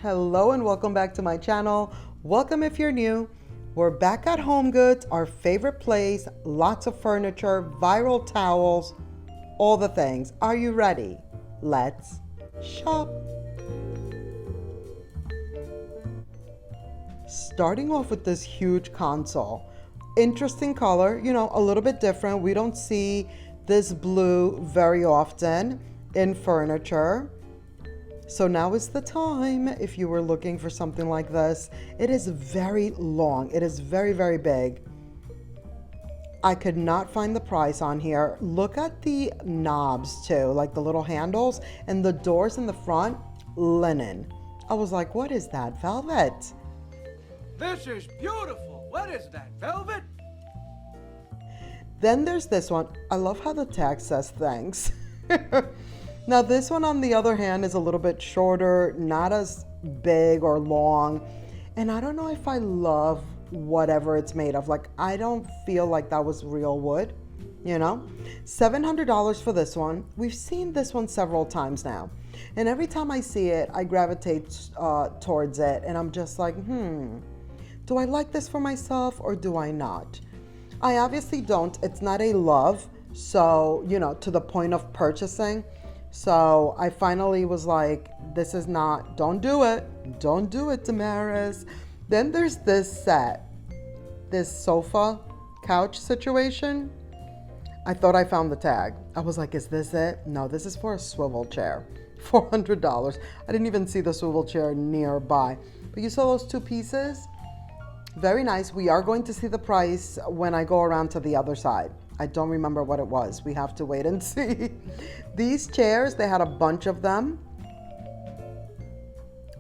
Hello and welcome back to my channel. Welcome if you're new. We're back at Homegoods, our favorite place. Lots of furniture, viral towels, all the things. Are you ready? Let's shop. Starting off with this huge console. Interesting color, a little bit different. We don't see this blue very often in furniture. So now is the time if you were looking for something like this. It is very long. It is very, very big. I could not find the price on here. Look at the knobs too, like the little handles, and the doors in the front, linen. I was like, what is that? Velvet. This is beautiful. What is that, velvet? Then there's this one. I love how the tag says thanks. Now this one, on the other hand, is a little bit shorter, not as big or long. And I don't know if I love whatever it's made of. Like, I don't feel like that was real wood, $700 for this one. We've seen this one several times now. And every time I see it, I gravitate towards it. And I'm just like, do I like this for myself or do I not? I obviously don't. It's not a love. So, to the point of purchasing. So I finally was like, this is not, don't do it. Don't do it, Damaris. Then there's this set, this sofa couch situation. I thought I found the tag. I was like, is this it? No, this is for a swivel chair, $400. I didn't even see the swivel chair nearby. But you saw those two pieces? Very nice. We are going to see the price when I go around to the other side. I don't remember what it was. We have to wait and see. These chairs, they had a bunch of them.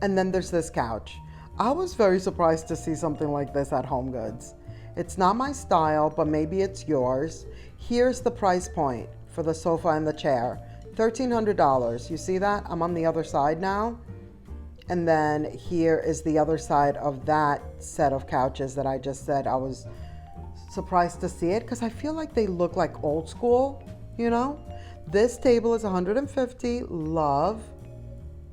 And then there's this couch. I was very surprised to see something like this at Homegoods. It's not my style, but maybe it's yours. Here's the price point for the sofa and the chair. $1,300. You see that? I'm on the other side now. And then here is the other side of that set of couches that I just said. I was surprised to see it because I feel like they look like old school, This table is $150, love.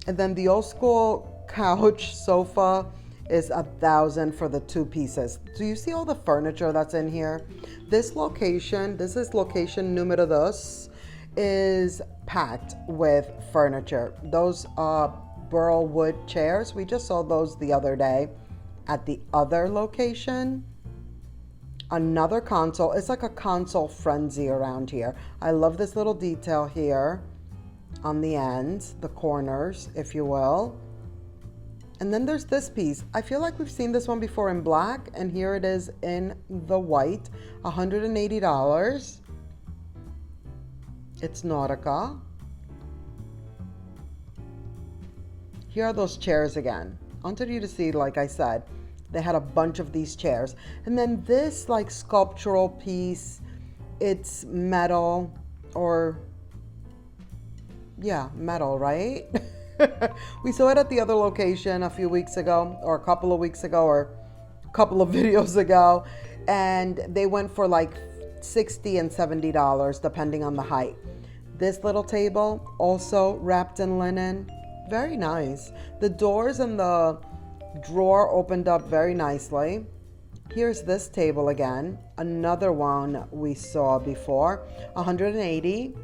And then the old school couch sofa is $1,000 for the two pieces. Do you see all the furniture that's in here? This is location numero dos, is packed with furniture. Those burl wood chairs, we just saw those the other day at the other location. Another console. It's like a console frenzy around here. I love this little detail here on the ends, the corners, if you will. And then there's this piece. I feel like we've seen this one before in black, and here it is in the white, $180. It's Nautica. Here are those chairs again. I wanted you to see, like I said, they had a bunch of these chairs. And then this like sculptural piece, it's metal metal, right? We saw it at the other location a few weeks ago, or a couple of weeks ago, or a couple of videos ago. And they went for like $60 and $70, depending on the height. This little table, also wrapped in linen. Very nice. The doors and the drawer opened up very nicely. Here's this table again, another one we saw before, $180.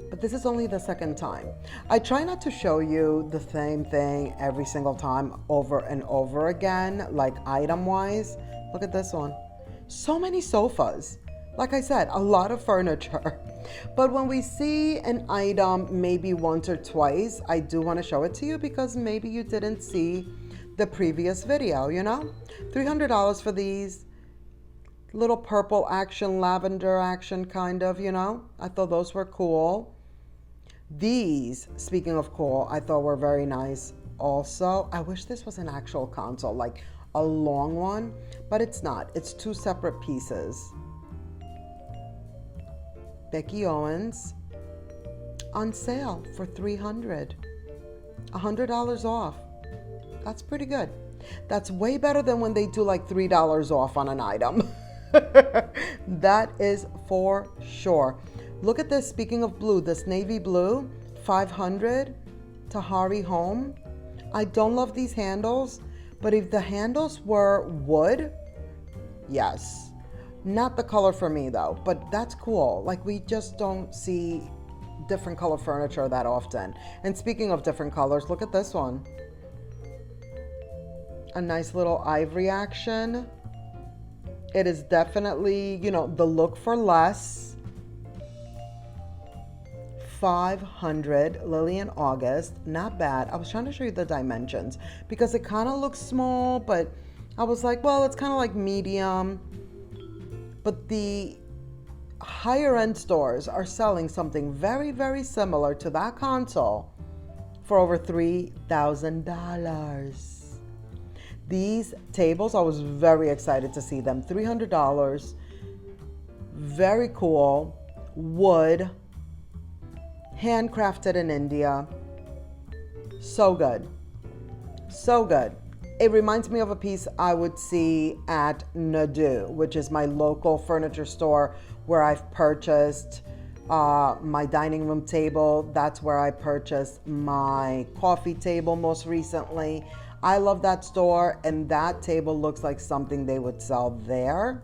But this is only the second time. I try not to show you the same thing every single time over and over again, like item wise. Look at this one. So many sofas. Like I said, a lot of furniture. But when we see an item maybe once or twice, I do want to show it to you because maybe you didn't see the previous video, $300 for these little purple action, lavender action kind of, I thought those were cool. These, speaking of cool, I thought were very nice also. I wish this was an actual console, like a long one, but it's not. It's two separate pieces. Becky Owens on sale for $300, $100 off. That's pretty good. That's way better than when they do like $3 off on an item. That is for sure. Look at this. Speaking of blue, this navy blue, $500. Tahari home. I don't love these handles, but if the handles were wood, yes. Not the color for me though, but that's cool. Like we just don't see different color furniture that often. And speaking of different colors, look at this one. A nice little ivory action. It is definitely, the look for less. 500 Lily in August. Not bad. I was trying to show you the dimensions because it kind of looks small, but I was like, well, it's kind of like medium. But the higher end stores are selling something very, very similar to that console for over $3,000. These tables, I was very excited to see them. $300. Very cool. Wood. Handcrafted in India. So good. So good. It reminds me of a piece I would see at Nadu, which is my local furniture store where I've purchased my dining room table. That's where I purchased my coffee table most recently. I love that store, and that table looks like something they would sell there.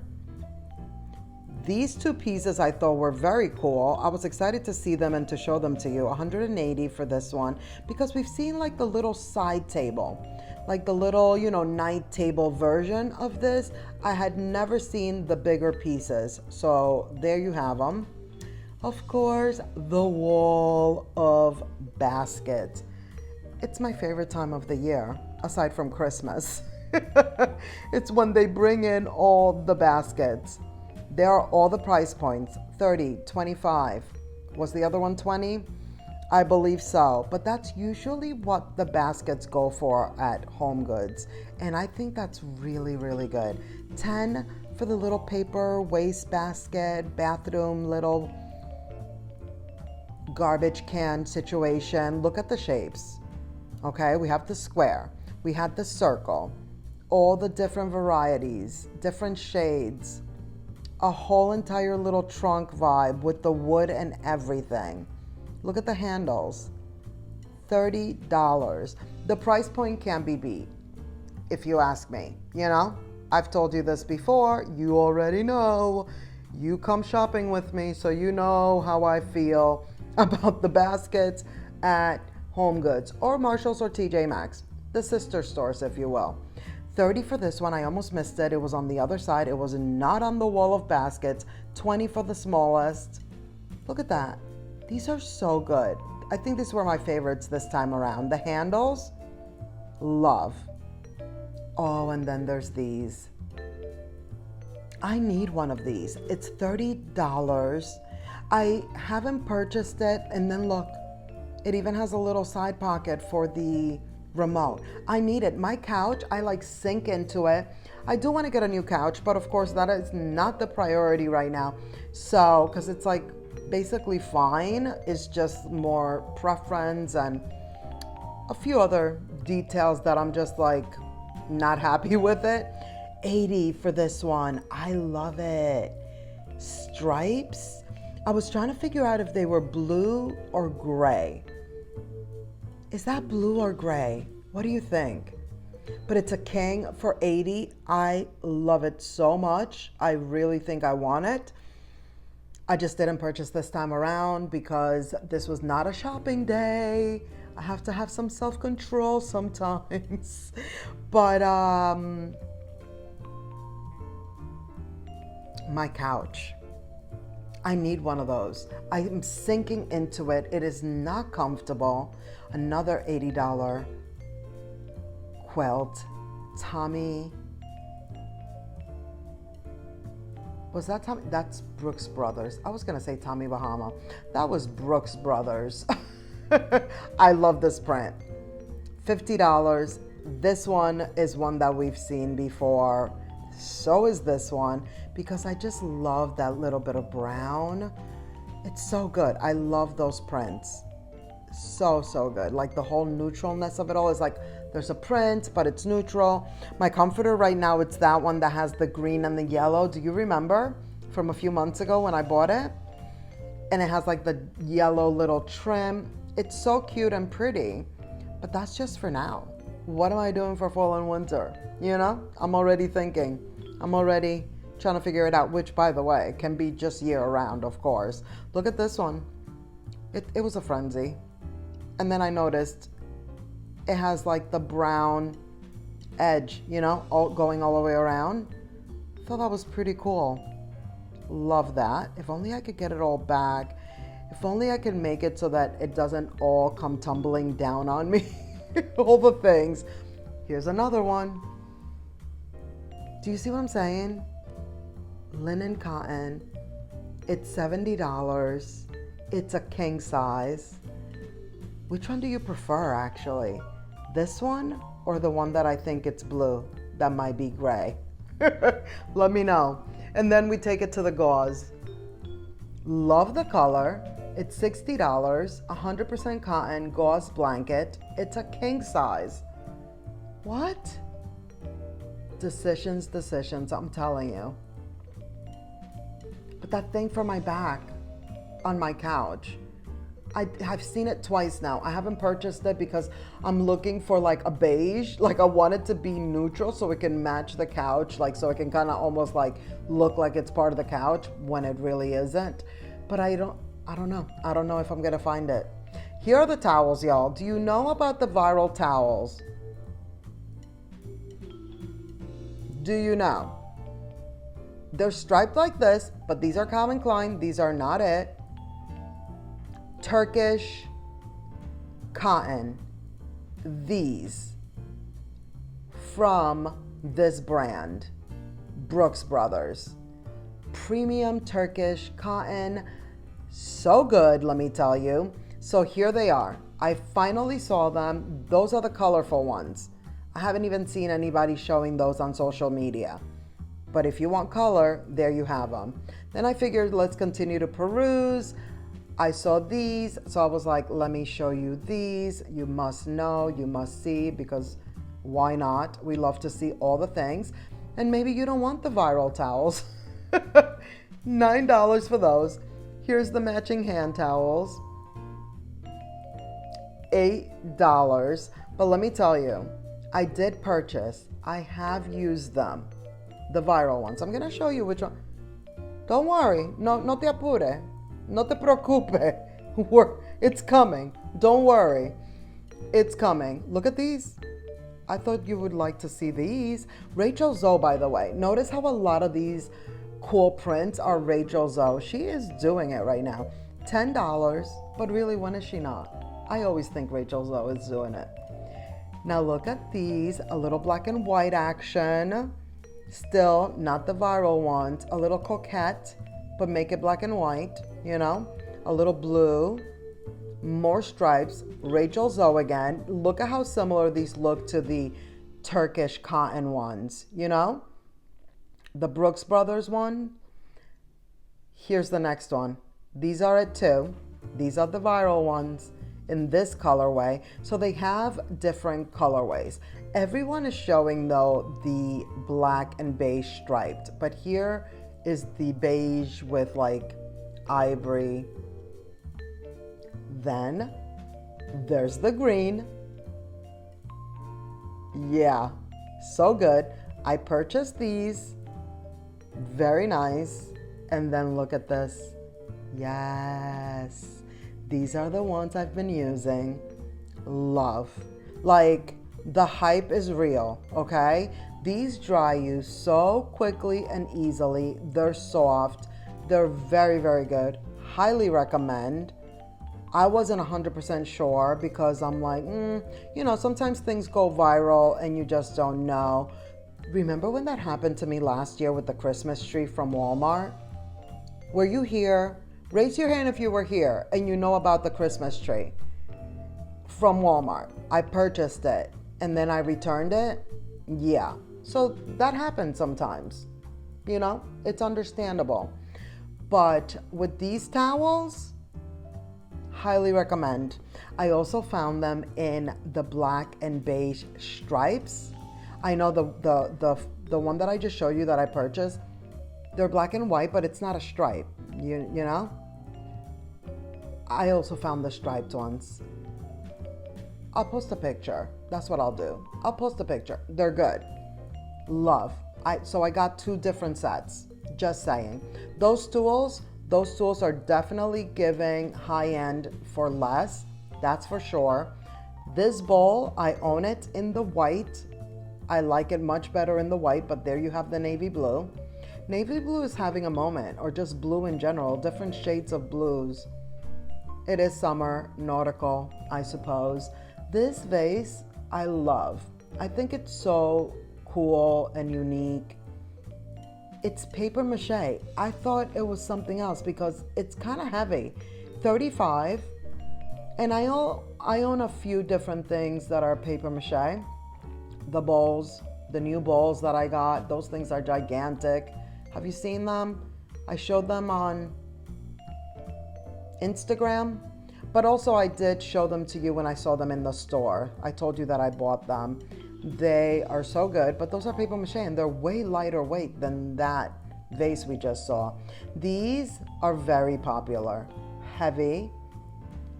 These two pieces I thought were very cool. I was excited to see them and to show them to you. $180 for this one because we've seen like the little side table, like the little, night table version of this. I had never seen the bigger pieces. So there you have them. Of course, the wall of baskets. It's my favorite time of the year, aside from Christmas. It's when they bring in all the baskets. There are all the price points, 30, 25. Was the other one 20? I believe so. But that's usually what the baskets go for at Homegoods. And I think that's really, really good. 10 for the little paper waste basket, bathroom, little garbage can situation. Look at the shapes. Okay, we have the square. We had the circle. All the different varieties, different shades. A whole entire little trunk vibe with the wood and everything. Look at the handles. $30. The price point can't be beat, if you ask me. I've told you this before. You already know. You come shopping with me, so you know how I feel about the baskets at Homegoods or Marshalls or TJ Maxx, the sister stores, if you will. 30 for this one. I almost missed it. It was on the other side. It was not on the wall of baskets. 20 for the smallest. Look at that. These are so good. I think these were my favorites this time around. The handles, love. Oh, and then there's these. I need one of these. It's $30. I haven't purchased it. And then look, it even has a little side pocket for the remote. I need it. My couch, I sink into it. I do want to get a new couch, but of course that is not the priority right now. So, because it's basically fine. It's just more preference and a few other details that I'm just not happy with it. 80 for this one. I love it. Stripes. I was trying to figure out if they were blue or gray. Is that blue or gray? What do you think? But it's a king for 80. I love it so much. I really think I want it. I just didn't purchase this time around because this was not a shopping day. I have to have some self-control sometimes. But my couch. I need one of those. I'm sinking into it. It is not comfortable. Another $80 quilt. Tommy. Was that Tommy? That's Brooks Brothers. I was going to say Tommy Bahama. That was Brooks Brothers. I love this print. $50. This one is one that we've seen before. So is this one because I just love that little bit of brown. It's so good. I love those prints. So good. The whole neutralness of it all is there's a print, but it's neutral. My comforter right now, it's that one that has the green and the yellow. Do you remember from a few months ago when I bought it? And it has the yellow little trim. It's so cute and pretty. But that's just for now. What am I doing for fall and winter? You know, I'm already thinking. I'm already trying to figure it out, which, by the way, can be just year round, of course. Look at this one. It was a frenzy. And then I noticed it has like the brown edge, you know, going all the way around. Thought that was pretty cool. Love that. If only I could get it all back. If only I could make it so that it doesn't all come tumbling down on me. All the things. Here's another one. Do you see what I'm saying? Linen cotton. It's $70. It's a king size. Which one do you prefer, actually? This one or the one that I think it's blue? That might be gray. Let me know. And then we take it to the gauze. Love the color. It's $60, 100% cotton, gauze blanket. It's a king size. What? Decisions, I'm telling you. But that thing for my back on my couch, I've seen it twice now. I haven't purchased it because I'm looking for like a beige. Like I want it to be neutral so it can match the couch. Like so it can kind of almost like look like it's part of the couch when it really isn't. But I don't know. I don't know if I'm gonna find it. Here are the towels, y'all. Do you know about the viral towels? Do you know? They're striped like this, but these are Calvin Klein. These are not it. Turkish cotton. These from this brand, Brooks Brothers. Premium Turkish cotton. So good, let me tell you. So here they are. I finally saw them. Those are the colorful ones. I haven't even seen anybody showing those on social media. But if you want color, there you have them. Then I figured let's continue to peruse. I saw these, so I was like, let me show you these. You must know, you must see, because why not? We love to see all the things. And maybe you don't want the viral towels. $9 for those. Here's the matching hand towels. $8. But let me tell you, I did purchase. I have used them. The viral ones. I'm going to show you which one. Don't worry. No te apure. No te preocupe. It's coming. Don't worry. It's coming. Look at these. I thought you would like to see these. Rachel Zoe, by the way. Notice how a lot of these cool prints are Rachel Zoe. She is doing it right now. $10. But really, when is she not? I always think Rachel Zoe is doing it. Now look at these. A little black and white action. Still not the viral ones. A little coquette, but make it black and white, you know? A little blue. More stripes. Rachel Zoe again. Look at how similar these look to the Turkish cotton ones, you know? The Brooks Brothers one. Here's the next one. These are it too. These are the viral ones in this colorway. So they have different colorways. Everyone is showing though the black and beige striped, but here is the beige with like ivory. Then there's the green. Yeah, so good. I purchased these. Very nice. And then look at this. Yes. These are the ones I've been using. Love. Like, the hype is real, okay? These dry you so quickly and easily. They're soft. They're very, very good. Highly recommend. I wasn't 100% sure because I'm like, you know, sometimes things go viral and you just don't know. Remember when that happened to me last year with the Christmas tree from Walmart? Were you here? Raise your hand if you were here and you know about the Christmas tree from Walmart. I purchased it and then I returned it. Yeah. So that happens sometimes. You know, it's understandable. But with these towels, highly recommend. I also found them in the black and beige stripes. I know the one that I just showed you that I purchased, they're black and white, but it's not a stripe. You know? I also found the striped ones. I'll post a picture. That's what I'll do. I'll post a picture. They're good. Love. So I got 2 different sets. Just saying. Those tools are definitely giving high end for less. That's for sure. This bowl, I own it in the white. I like it much better in the white, but there you have the navy blue. Navy blue is having a moment, or just blue in general, different shades of blues. It is summer, nautical, I suppose. This vase, I love. I think it's so cool and unique. It's paper mache. I thought it was something else because it's kind of heavy. $35. And I own a few different things that are paper mache. The bowls, the new bowls that I got, those things are gigantic. Have you seen them? I showed them on Instagram, but also I did show them to you when I saw them in the store. I told you that I bought them. They are so good, but those are paper mache and they're way lighter weight than that vase we just saw. These are very popular. Heavy.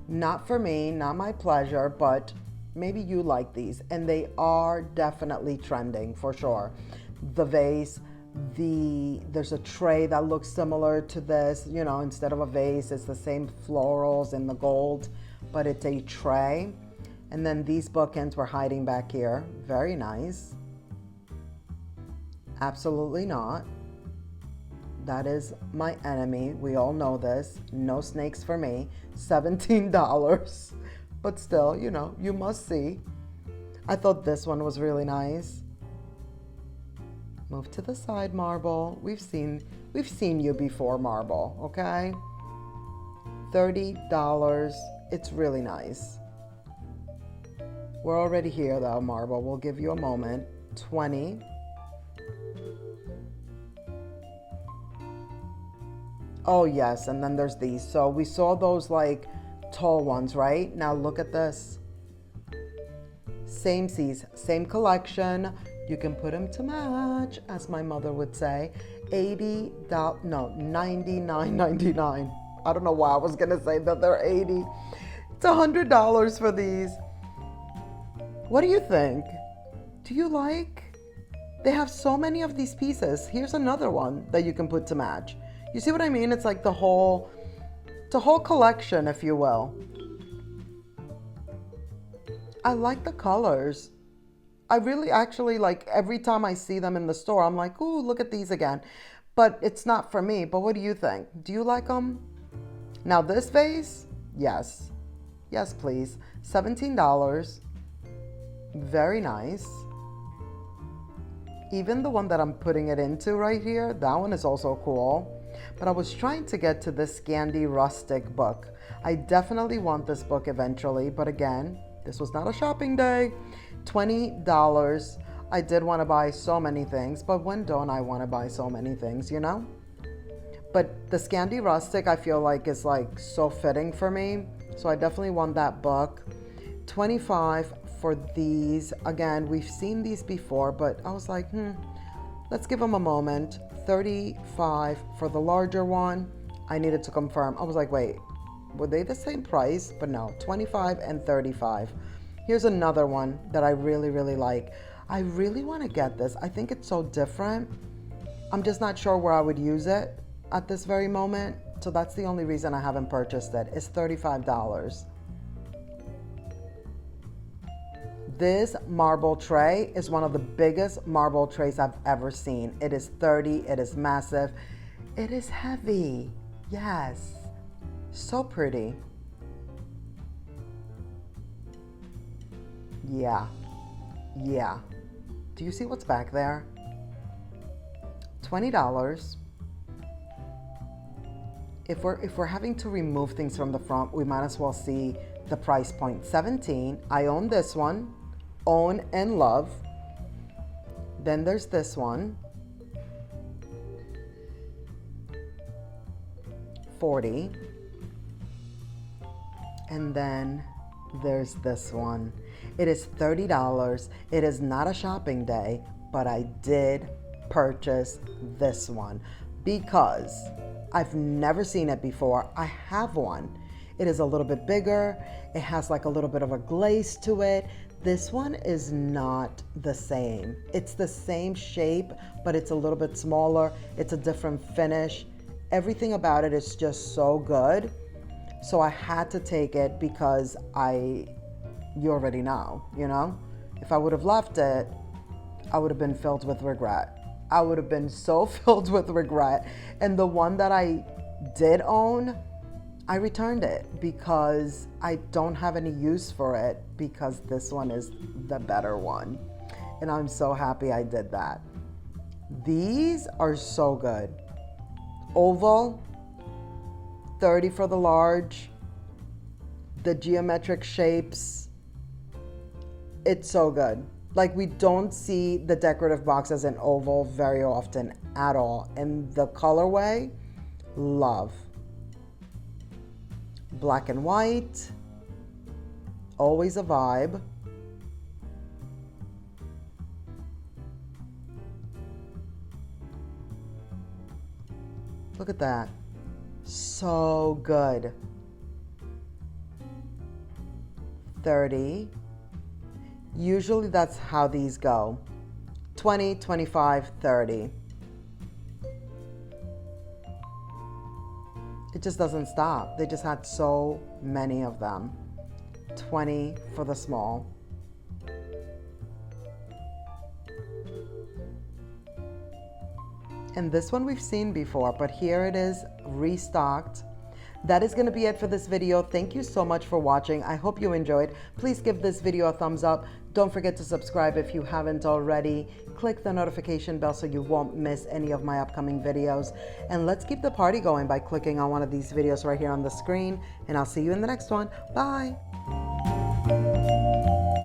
Not for me, not my pleasure, but maybe you like these. And they are definitely trending for sure. The vase, there's a tray that looks similar to this. You know, instead of a vase, it's the same florals in the gold, but it's a tray. And then these bookends were hiding back here. Very nice. Absolutely not. That is my enemy. We all know this. No snakes for me. $17. But still, you know, you must see. I thought this one was really nice. Move to the side, Marble. We've seen you before, Marble, okay? $30. It's really nice. We're already here though, Marble. We'll give you a moment. $20. Oh yes, and then there's these. So we saw those like tall ones, right? Now look at this. Same C's, same collection. You can put them to match, as my mother would say. $80, no, $99.99. I don't know why I was gonna say that they're $80. It's $100 for these. What do you think? Do you like? They have so many of these pieces. Here's another one that you can put to match. You see what I mean? It's like the whole collection, if you will. I like the colors. I really actually like every time I see them in the store, I'm like, ooh, look at these again. But it's not for me. But what do you think? Do you like them? Now this vase, yes. Yes, please. $17. Very nice. Even the one that I'm putting it into right here, that one is also cool. But I was trying to get to this Scandi Rustic book. I definitely want this book eventually, but again, this was not a shopping day. $20. I did want to buy so many things, but when don't I want to buy so many things, you know? But the Scandi Rustic, I feel like is like so fitting for me. So I definitely want that book. $25 for these. Again, we've seen these before, but I was like, let's give them a moment. $35 for the larger one. I needed to confirm. I was like, wait, were they the same price? But no, $25 and $35. Here's another one that I really, really like. I really want to get this. I think it's so different. I'm just not sure where I would use it at this very moment. So that's the only reason I haven't purchased it. It's $35. This marble tray is one of the biggest marble trays I've ever seen. It is 30, it is massive. It is heavy, yes. So pretty. Yeah. Do you see what's back there? $20. If we're having to remove things from the front, we might as well see the price point. $17. I own this one. Own and love. Then there's this one. $40. And then there's this one. It is $30. It is not a shopping day, but I did purchase this one because I've never seen it before. I have one. It is a little bit bigger. It has like a little bit of a glaze to it. This one is not the same. It's the same shape, but it's a little bit smaller. It's a different finish. Everything about it is just so good. So I had to take it because you already know, you know? If I would have left it, I would have been filled with regret. I would have been so filled with regret. And the one that I did own, I returned it because I don't have any use for it because this one is the better one. And I'm so happy I did that. These are so good. Oval, 30 for the large. The geometric shapes, it's so good. Like, we don't see the decorative boxes in oval very often at all. And the colorway, love. Black and white, always a vibe. Look at that. So good. 30. Usually that's how these go. 20, 25, 30. It just doesn't stop. They just had so many of them. 20 for the small. And this one we've seen before, but here it is restocked. That is going to be it for this video. Thank you so much for watching. I hope you enjoyed. Please give this video a thumbs up. Don't forget to subscribe if you haven't already. Click the notification bell so you won't miss any of my upcoming videos. And let's keep the party going by clicking on one of these videos right here on the screen. And I'll see you in the next one. Bye.